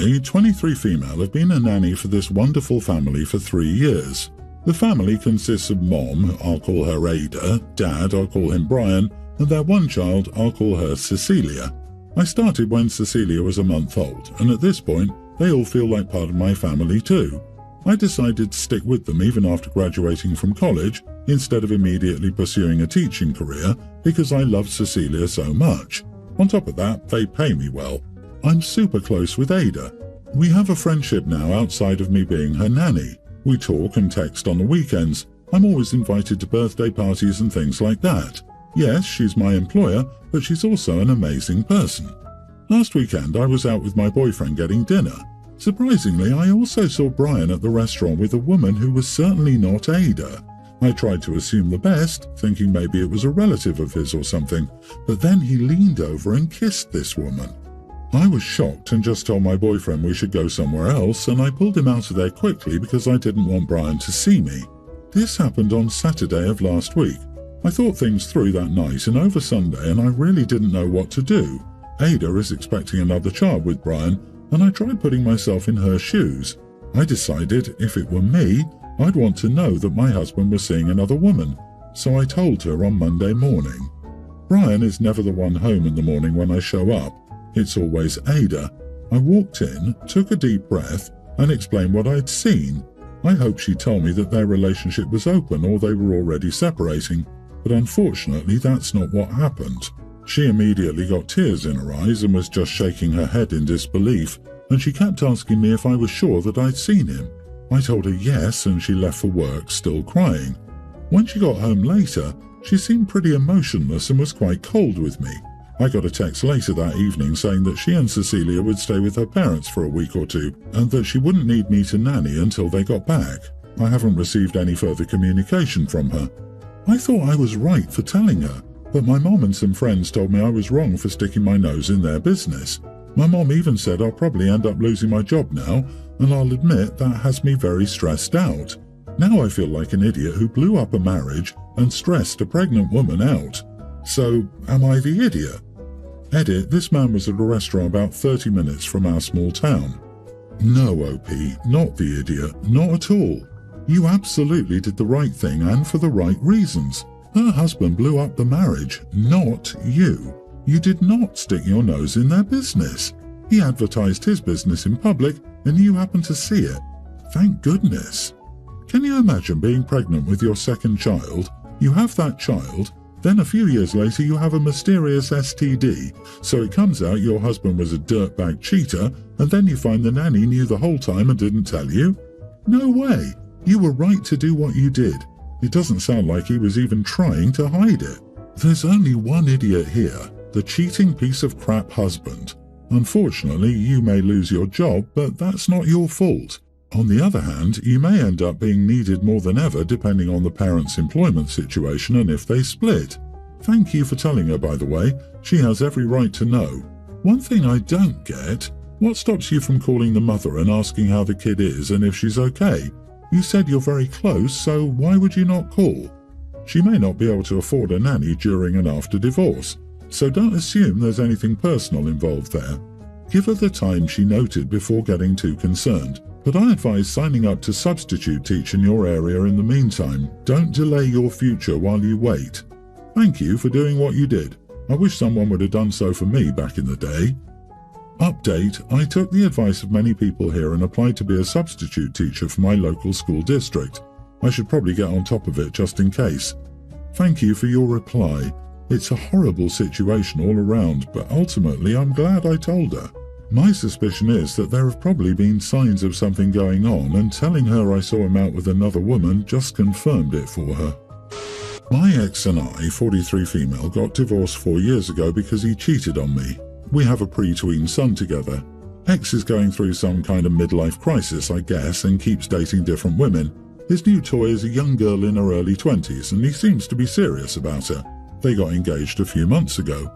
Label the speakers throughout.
Speaker 1: I, 23 female, have been a nanny for this wonderful family for 3 years. The family consists of Mom, I'll call her Ada, Dad, I'll call him Brian, and their one child, I'll call her Cecilia. I started when Cecilia was a month old, and at this point, they all feel like part of my family too. I decided to stick with them even after graduating from college, instead of immediately pursuing a teaching career, because I love Cecilia so much. On top of that, they pay me well. I'm super close with Ada. We have a friendship now outside of me being her nanny. We talk and text on the weekends. I'm always invited to birthday parties and things like that. Yes, she's my employer, but she's also an amazing person. Last weekend, I was out with my boyfriend getting dinner. Surprisingly, I also saw Brian at the restaurant with a woman who was certainly not Ada. I tried to assume the best, thinking maybe it was a relative of his or something, but then he leaned over and kissed this woman. I was shocked and just told my boyfriend we should go somewhere else, and I pulled him out of there quickly because I didn't want Brian to see me. This happened on Saturday of last week. I thought things through that night and over Sunday, and I really didn't know what to do. Ada is expecting another child with Brian, and I tried putting myself in her shoes. I decided if it were me, I'd want to know that my husband was seeing another woman, so I told her on Monday morning. Brian is never the one home in the morning when I show up. It's always Ada. I walked in, took a deep breath, and explained what I'd seen. I hoped she'd tell me that their relationship was open or they were already separating, but unfortunately that's not what happened. She immediately got tears in her eyes and was just shaking her head in disbelief, and she kept asking me if I was sure that I'd seen him. I told her yes, and she left for work still crying. When she got home later, she seemed pretty emotionless and was quite cold with me. I got a text later that evening saying that she and Cecilia would stay with her parents for a week or two, and that she wouldn't need me to nanny until they got back. I haven't received any further communication from her. I thought I was right for telling her, but my mom and some friends told me I was wrong for sticking my nose in their business. My mom even said I'll probably end up losing my job now, and I'll admit that has me very stressed out. Now I feel like an idiot who blew up a marriage and stressed a pregnant woman out. So, am I the idiot? Edit, this man was at a restaurant about 30 minutes from our small town. No, OP, not the idiot, not at all. You absolutely did the right thing and for the right reasons. Her husband blew up the marriage, not you. You did not stick your nose in their business. He advertised his business in public and you happened to see it. Thank goodness. Can you imagine being pregnant with your second child? You have that child, then a few years later you have a mysterious STD, so it comes out your husband was a dirtbag cheater, and then you find the nanny knew the whole time and didn't tell you? No way. You were right to do what you did. It doesn't sound like he was even trying to hide it. There's only one idiot here, the cheating piece of crap husband. Unfortunately, you may lose your job, but that's not your fault. On the other hand, you may end up being needed more than ever depending on the parents' employment situation and if they split. Thank you for telling her, by the way. She has every right to know. One thing I don't get, what stops you from calling the mother and asking how the kid is and if she's okay? You said you're very close, so why would you not call? She may not be able to afford a nanny during and after divorce, so don't assume there's anything personal involved there. Give her the time she noted before getting too concerned. But I advise signing up to substitute teach in your area in the meantime. Don't delay your future while you wait. Thank you for doing what you did. I wish someone would have done so for me back in the day. Update, I took the advice of many people here and applied to be a substitute teacher for my local school district. I should probably get on top of it just in case. Thank you for your reply. It's a horrible situation all around, but ultimately I'm glad I told her. My suspicion is that there have probably been signs of something going on, and telling her I saw him out with another woman just confirmed it for her. My ex and I, 43 female, got divorced 4 years ago because he cheated on me. We have a pre-tween son together. Ex is going through some kind of midlife crisis, I guess, and keeps dating different women. His new toy is a young girl in her early 20s, and he seems to be serious about her. They got engaged a few months ago.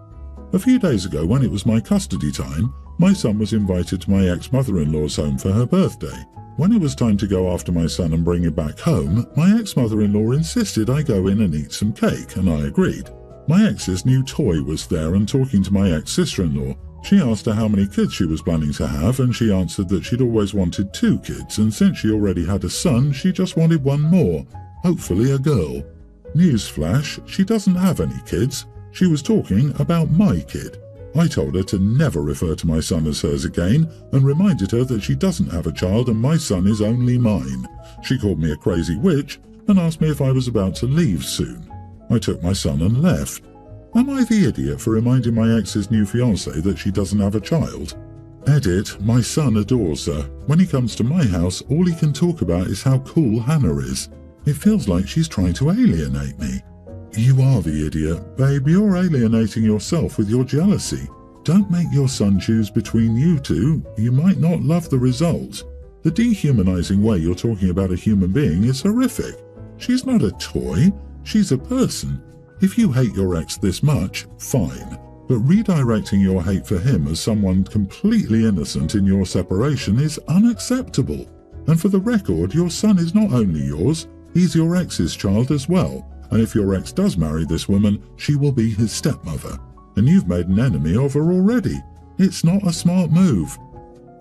Speaker 1: A few days ago, when it was my custody time, my son was invited to my ex-mother-in-law's home for her birthday. When it was time to go after my son and bring him back home, my ex-mother-in-law insisted I go in and eat some cake, and I agreed. My ex's new toy was there, and talking to my ex-sister-in-law, She asked her how many kids she was planning to have, and she answered that she'd always wanted 2 kids, and since she already had a son, she just wanted 1 more, hopefully a girl. Newsflash, she doesn't have any kids. She was talking about my kid. I told her to never refer to my son as hers again and reminded her that she doesn't have a child and my son is only mine. She called me a crazy witch and asked me if I was about to leave soon. I took my son and left. Am I the idiot for reminding my ex's new fiancée that she doesn't have a child? Edit, my son adores her. When he comes to my house, all he can talk about is how cool Hannah is. It feels like she's trying to alienate me. You are the idiot. Babe, you're alienating yourself with your jealousy. Don't make your son choose between you two. You might not love the result. The dehumanizing way you're talking about a human being is horrific. She's not a toy. She's a person. If you hate your ex this much, fine. But redirecting your hate for him as someone completely innocent in your separation is unacceptable. And for the record, your son is not only yours, he's your ex's child as well. And if your ex does marry this woman, she will be his stepmother. And you've made an enemy of her already. It's not a smart move.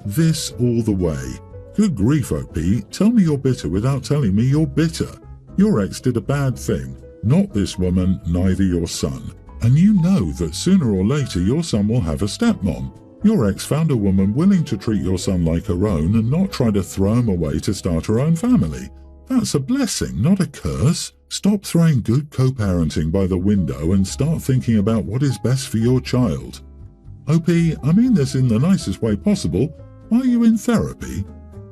Speaker 1: This all the way. Good grief, OP, tell me you're bitter without telling me you're bitter. Your ex did a bad thing. Not this woman, neither your son. And you know that sooner or later your son will have a stepmom. Your ex found a woman willing to treat your son like her own and not try to throw him away to start her own family. That's a blessing, not a curse. Stop throwing good co-parenting by the window and start thinking about what is best for your child. OP, I mean this in the nicest way possible. Are you in therapy?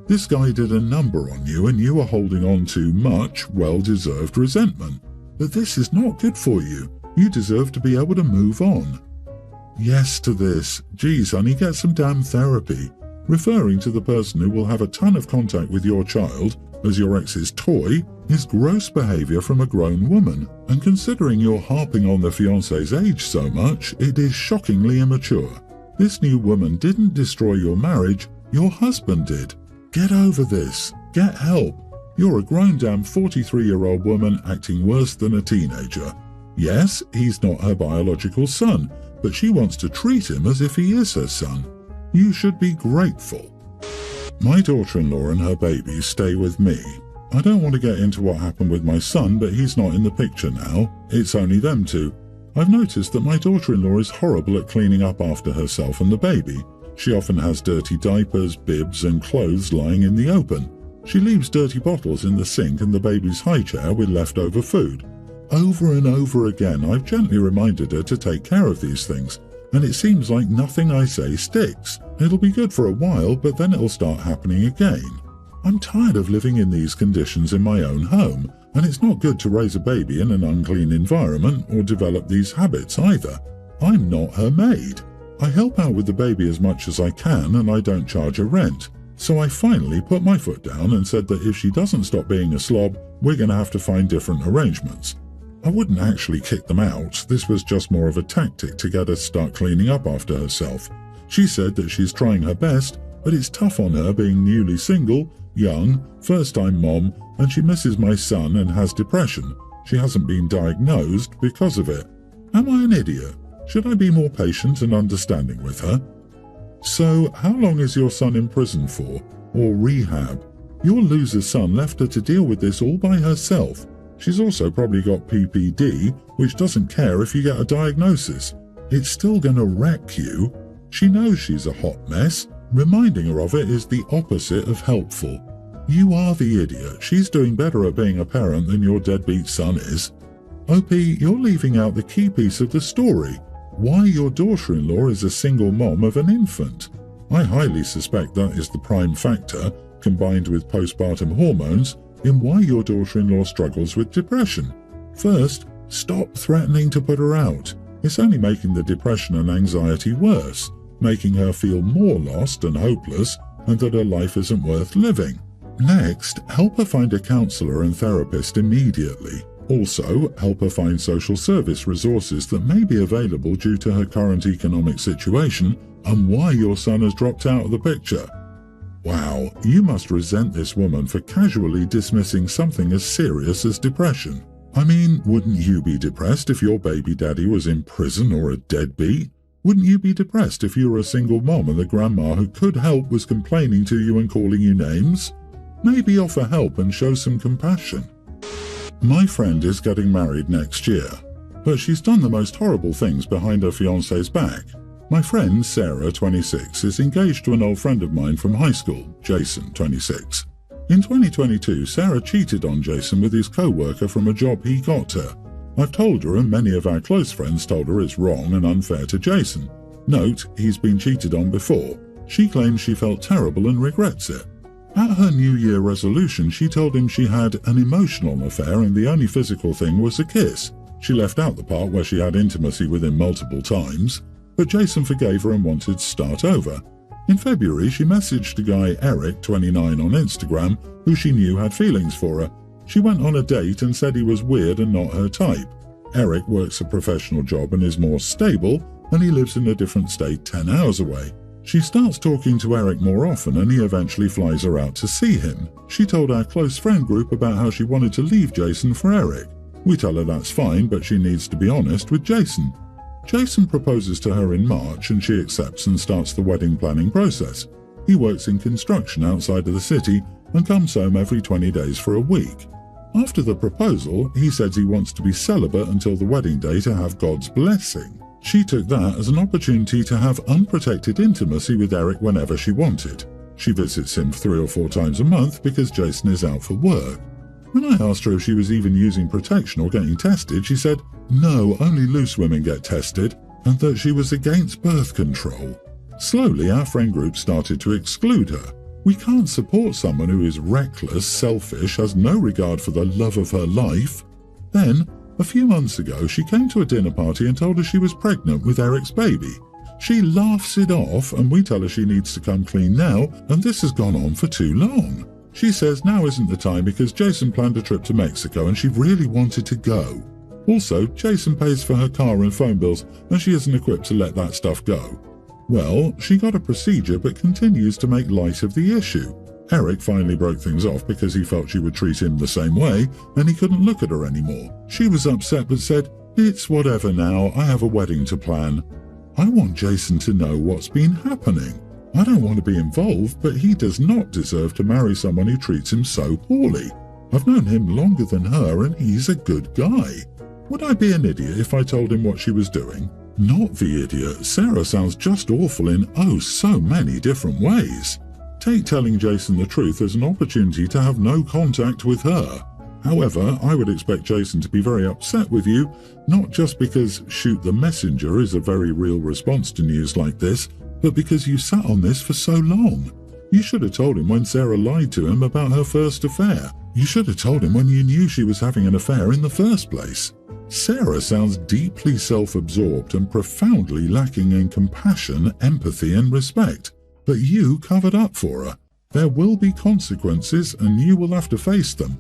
Speaker 1: This guy did a number on you and you are holding on to much well-deserved resentment. But this is not good for you. You deserve to be able to move on. Yes to this. Geez, honey, get some damn therapy. Referring to the person who will have a ton of contact with your child as your ex's toy is gross behavior from a grown woman. And considering you're harping on the fiancé's age so much, it is shockingly immature. This new woman didn't destroy your marriage, your husband did. Get over this. Get help. You're a grown damn 43-year-old woman acting worse than a teenager. Yes, he's not her biological son, but she wants to treat him as if he is her son. You should be grateful. My daughter-in-law and her babies stay with me. I don't want to get into what happened with my son, but he's not in the picture now. It's only them two. I've noticed that my daughter-in-law is horrible at cleaning up after herself and the baby. She often has dirty diapers, bibs and clothes lying in the open. She leaves dirty bottles in the sink and the baby's high chair with leftover food. Over and over again, I've gently reminded her to take care of these things, and it seems like nothing I say sticks. It'll be good for a while, but then it'll start happening again. I'm tired of living in these conditions in my own home, and it's not good to raise a baby in an unclean environment or develop these habits either. I'm not her maid. I help out with the baby as much as I can, and I don't charge her rent. So I finally put my foot down and said that if she doesn't stop being a slob, we're going to have to find different arrangements. I wouldn't actually kick them out. This was just more of a tactic to get her to start cleaning up after herself. She said that she's trying her best, but it's tough on her being newly single, young, first-time mom, and she misses my son and has depression. She hasn't been diagnosed because of it. Am I an idiot? Should I be more patient and understanding with her? So, how long is your son in prison for? Or rehab? Your loser son left her to deal with this all by herself. She's also probably got PPD, which doesn't care if you get a diagnosis. It's still gonna wreck you. She knows she's a hot mess. Reminding her of it is the opposite of helpful. You are the idiot. She's doing better at being a parent than your deadbeat son is. OP, you're leaving out the key piece of the story. Why your daughter-in-law is a single mom of an infant. I highly suspect that is the prime factor, combined with postpartum hormones, in why your daughter-in-law struggles with depression. First, stop threatening to put her out. It's only making the depression and anxiety worse, making her feel more lost and hopeless and that her life isn't worth living. Next, help her find a counselor and therapist immediately. Also, help her find social service resources that may be available due to her current economic situation and why your son has dropped out of the picture. Wow, you must resent this woman for casually dismissing something as serious as depression. I mean, wouldn't you be depressed if your baby daddy was in prison or a deadbeat? Wouldn't you be depressed if you were a single mom and the grandma who could help was complaining to you and calling you names? Maybe offer help and show some compassion. My friend is getting married next year, but she's done the most horrible things behind her fiancé's back. My friend, Sarah, 26, is engaged to an old friend of mine from high school, Jason, 26. In 2022, Sarah cheated on Jason with his co-worker from a job he got her. I've told her, and many of our close friends told her, it's wrong and unfair to Jason. Note, he's been cheated on before. She claims she felt terrible and regrets it. At her New Year resolution, she told him she had an emotional affair and the only physical thing was a kiss. She left out the part where she had intimacy with him multiple times, but Jason forgave her and wanted to start over. In February, she messaged a guy, Eric, 29, on Instagram, who she knew had feelings for her. She went on a date and said he was weird and not her type. Eric works a professional job and is more stable, and he lives in a different state 10 hours away. She starts talking to Eric more often and he eventually flies her out to see him. She told our close friend group about how she wanted to leave Jason for Eric. We tell her that's fine, but she needs to be honest with Jason. Jason proposes to her in March and she accepts and starts the wedding planning process. He works in construction outside of the city and comes home every 20 days for a week. After the proposal, he says he wants to be celibate until the wedding day to have God's blessing. She took that as an opportunity to have unprotected intimacy with Eric whenever she wanted. She visits him 3 or 4 times a month because Jason is out for work. When I asked her if she was even using protection or getting tested, she said no, only loose women get tested, and that she was against birth control. Slowly, our friend group started to exclude her. We can't support someone who is reckless, selfish, has no regard for the love of her life. Then, a few months ago, she came to a dinner party and told us she was pregnant with Eric's baby. She laughs it off and we tell her she needs to come clean now, and this has gone on for too long. She says now isn't the time because Jason planned a trip to Mexico and she really wanted to go. Also, Jason pays for her car and phone bills and she isn't equipped to let that stuff go. Well, she got a procedure but continues to make light of the issue. Eric finally broke things off because he felt she would treat him the same way and he couldn't look at her anymore. She was upset but said, "It's whatever now, I have a wedding to plan." I want Jason to know what's been happening. I don't want to be involved, but he does not deserve to marry someone who treats him so poorly. I've known him longer than her and he's a good guy. Would I be an idiot if I told him what she was doing? Not the idiot. Sarah sounds just awful in oh so many different ways. Take telling Jason the truth as an opportunity to have no contact with her. However, I would expect Jason to be very upset with you, not just because shoot the messenger is a very real response to news like this, but because you sat on this for so long. You should have told him when Sarah lied to him about her first affair. You should have told him when you knew she was having an affair in the first place. Sarah sounds deeply self-absorbed and profoundly lacking in compassion, empathy and respect. But you covered up for her. There will be consequences and you will have to face them.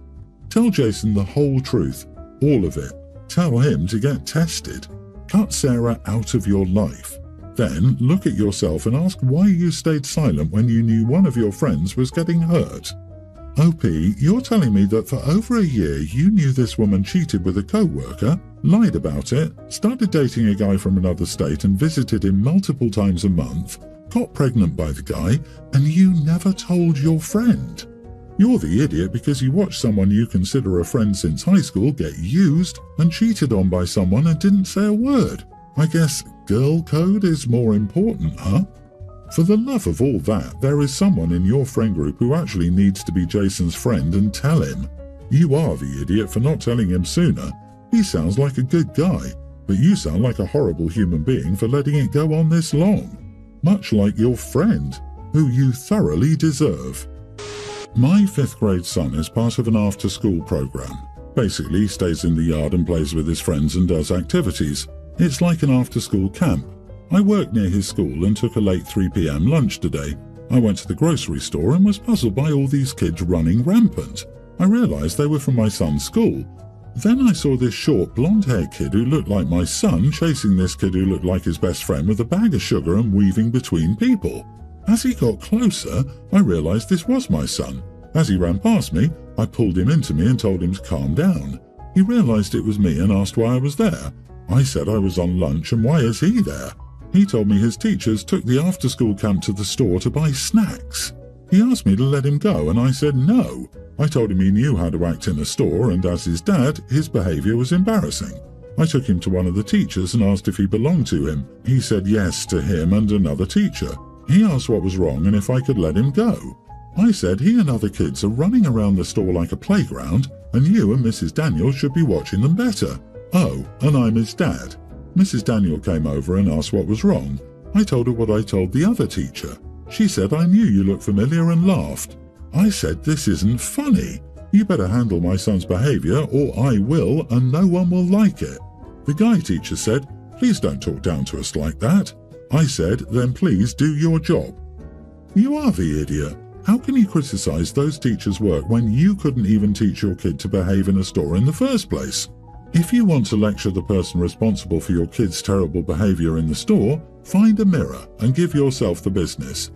Speaker 1: Tell Jason the whole truth, all of it. Tell him to get tested. Cut Sarah out of your life. Then look at yourself and ask why you stayed silent when you knew one of your friends was getting hurt. OP, you're telling me that for over a year you knew this woman cheated with a co-worker, lied about it, started dating a guy from another state and visited him multiple times a month, got pregnant by the guy, and you never told your friend. You're the idiot because you watched someone you consider a friend since high school get used and cheated on by someone and didn't say a word. I guess girl code is more important, huh? For the love of all that, there is someone in your friend group who actually needs to be Jason's friend and tell him. You are the idiot for not telling him sooner. He sounds like a good guy, but you sound like a horrible human being for letting it go on this long. Much like your friend, who you thoroughly deserve. My 5th grade son is part of an after-school program. Basically, he stays in the yard and plays with his friends and does activities. It's like an after-school camp. I worked near his school and took a late 3 p.m. lunch today. I went to the grocery store and was puzzled by all these kids running rampant. I realized they were from my son's school. Then I saw this short blonde-haired kid who looked like my son chasing this kid who looked like his best friend with a bag of sugar and weaving between people. As he got closer, I realized this was my son. As he ran past me, I pulled him into me and told him to calm down. He realized it was me and asked why I was there. I said I was on lunch and why is he there? He told me his teachers took the after-school camp to the store to buy snacks. He asked me to let him go and I said no. I told him he knew how to act in a store and as his dad, his behaviour was embarrassing. I took him to one of the teachers and asked if he belonged to him. He said yes to him and another teacher. He asked what was wrong and if I could let him go. I said he and other kids are running around the store like a playground and you and Mrs. Daniel should be watching them better. Oh, and I'm his dad. Mrs. Daniel came over and asked what was wrong. I told her what I told the other teacher. She said I knew you looked familiar and laughed. I said this isn't funny. You better handle my son's behaviour or I will and no one will like it. The guy teacher said, please don't talk down to us like that. I said, then please do your job. You are the idiot. How can you criticise those teachers' work when you couldn't even teach your kid to behave in a store in the first place? If you want to lecture the person responsible for your kid's terrible behaviour in the store, find a mirror and give yourself the business.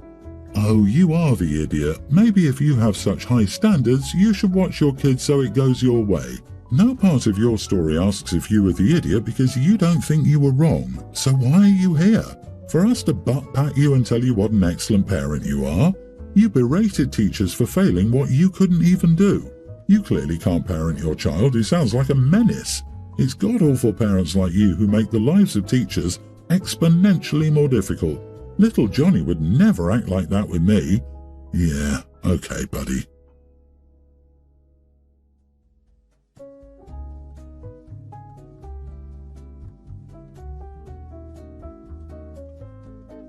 Speaker 1: Oh, you are the idiot. Maybe if you have such high standards, you should watch your kid so it goes your way. No part of your story asks if you were the idiot because you don't think you were wrong. So why are you here? For us to butt pat you and tell you what an excellent parent you are? You berated teachers for failing what you couldn't even do. You clearly can't parent your child who sounds like a menace. It's god-awful parents like you who make the lives of teachers exponentially more difficult. Little Johnny would never act like that with me. Yeah, okay, buddy.